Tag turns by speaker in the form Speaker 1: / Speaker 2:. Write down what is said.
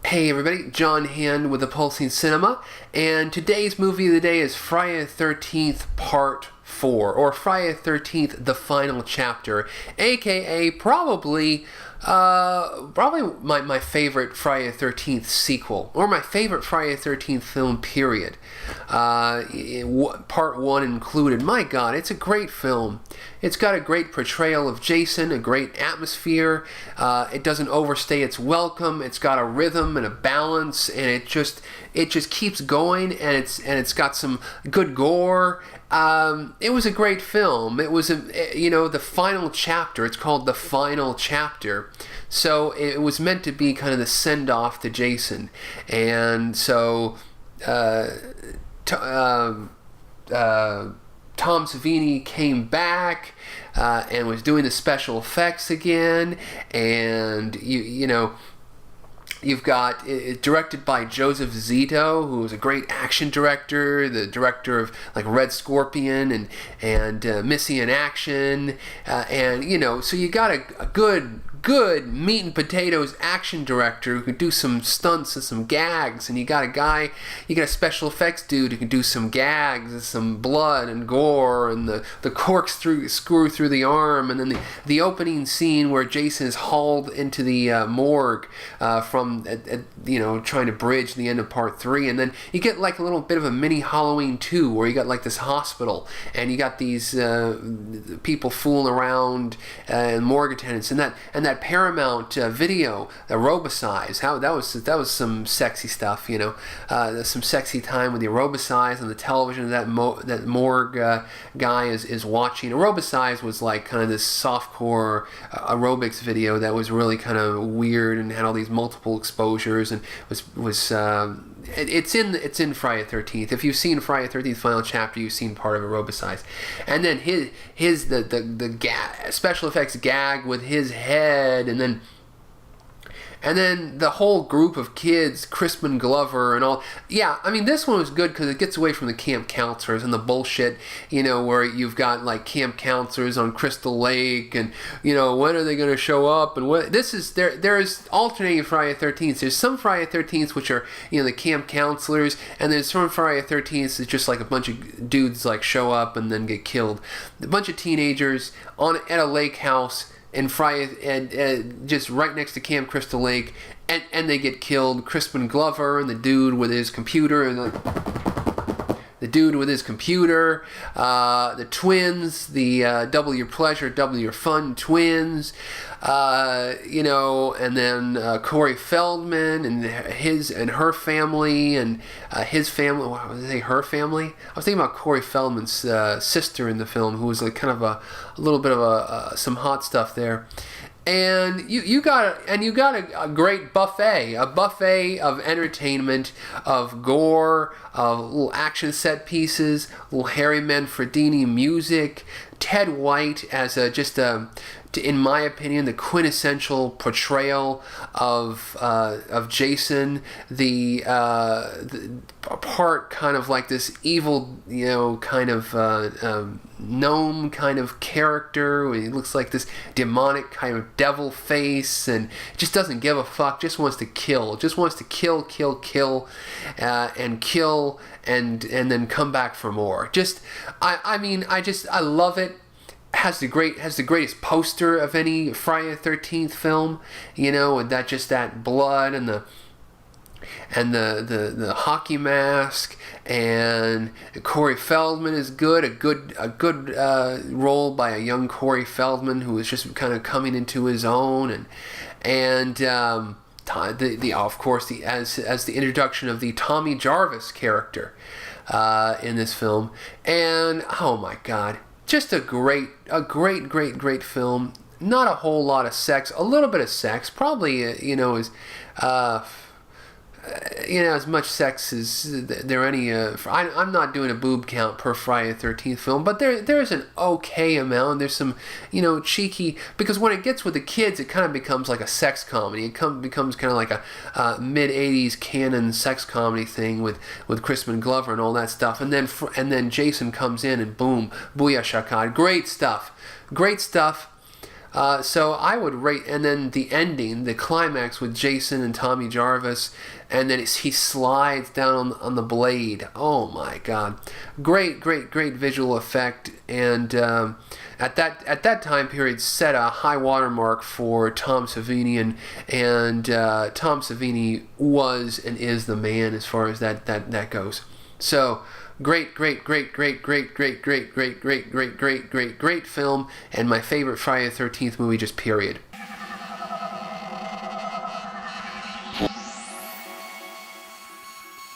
Speaker 1: Hey everybody, John Hand with the Pulsing Cinema, and today's movie of the day is Friday the 13th Part 4, or Friday the 13th The Final Chapter, aka probably my favorite Friday the 13th sequel, or my favorite Friday the 13th film, period. Part 1 included. My God, it's a great film. It's got a great portrayal of Jason, a great atmosphere. It doesn't overstay its welcome. It's got a rhythm and a balance, and it just keeps going, and it's got some good gore. It was a great film. It was the final chapter. It's called The Final Chapter. So it was meant to be kind of the send-off to Jason. And so Tom Savini came back and was doing the special effects again, and you've got it directed by Joseph Zito, who was a great action director, the director of like Red Scorpion and Missy in Action, so you got a good meat and potatoes action director who can do some stunts and some gags, and you got a special effects dude who can do some gags and some blood and gore and the screw through the arm, and then the opening scene where Jason is hauled into the morgue from trying to bridge the end of part 3, and then you get like a little bit of a mini Halloween 2 where you got like this hospital and you got these people fooling around and morgue attendants, and that Paramount video, the Robosize, how that was some sexy stuff, some sexy time with the Robosize on the television that morgue guy is watching. Robosize was like kind of this softcore aerobics video that was really kind of weird and had all these multiple exposures, and it's in Friday the 13th. If you've seen Friday the 13th Final Chapter, you've seen part of Aerobicize. And then the special effects gag with his head, and then the whole group of kids, Crispin Glover and all. Yeah, I mean, this one was good because it gets away from the camp counselors and the bullshit, where you've got like camp counselors on Crystal Lake, and when are they going to show up, and what this is. There's alternating Friday the 13th. There's some Friday the 13th which are the camp counselors, and there's some Friday the 13th it's just like a bunch of dudes like show up and then get killed. A bunch of teenagers at a lake house in Friday, and just right next to Camp Crystal Lake, and they get killed. Crispin Glover and the dude with his computer, the twins, the double your pleasure, double your fun twins, and then Corey Feldman and her family, and his family. What was it? Her family. I was thinking about Corey Feldman's sister in the film, who was like kind of a little bit of some hot stuff there. And you got a great buffet of entertainment, of gore, of little action set pieces, little Harry Manfredini music, Ted White as in my opinion, the quintessential portrayal of Jason, the part kind of like this evil, kind of gnome kind of character. He looks like this demonic kind of devil face, and just doesn't give a fuck. Just wants to kill. Just wants to kill, and kill, and then come back for more. I love it. Has the greatest poster of any Friday the 13th film, and that blood and the hockey mask, and Corey Feldman is good. A good role by a young Corey Feldman who is just kind of coming into his own, and as the introduction of the Tommy Jarvis character in this film, and oh my God. Just a great film. Not a whole lot of sex. A little bit of sex. Probably, as much sex as there any. I'm not doing a boob count per Friday the 13th film, but there's an okay amount. There's some, cheeky, because when it gets with the kids, it kind of becomes like a sex comedy. It becomes kind of like a mid '80s canon sex comedy thing with Crispin Glover and all that stuff. And then Jason comes in and boom, booyah shakalaka. Great stuff. So I would rate, and then the ending, the climax with Jason and Tommy Jarvis, and then he slides down on the blade. Oh my God, great, great, great visual effect, and at that time period set a high watermark for Tom Savini, and Tom Savini was and is the man as far as that goes. So great film, and my favorite Friday the 13th movie, just period.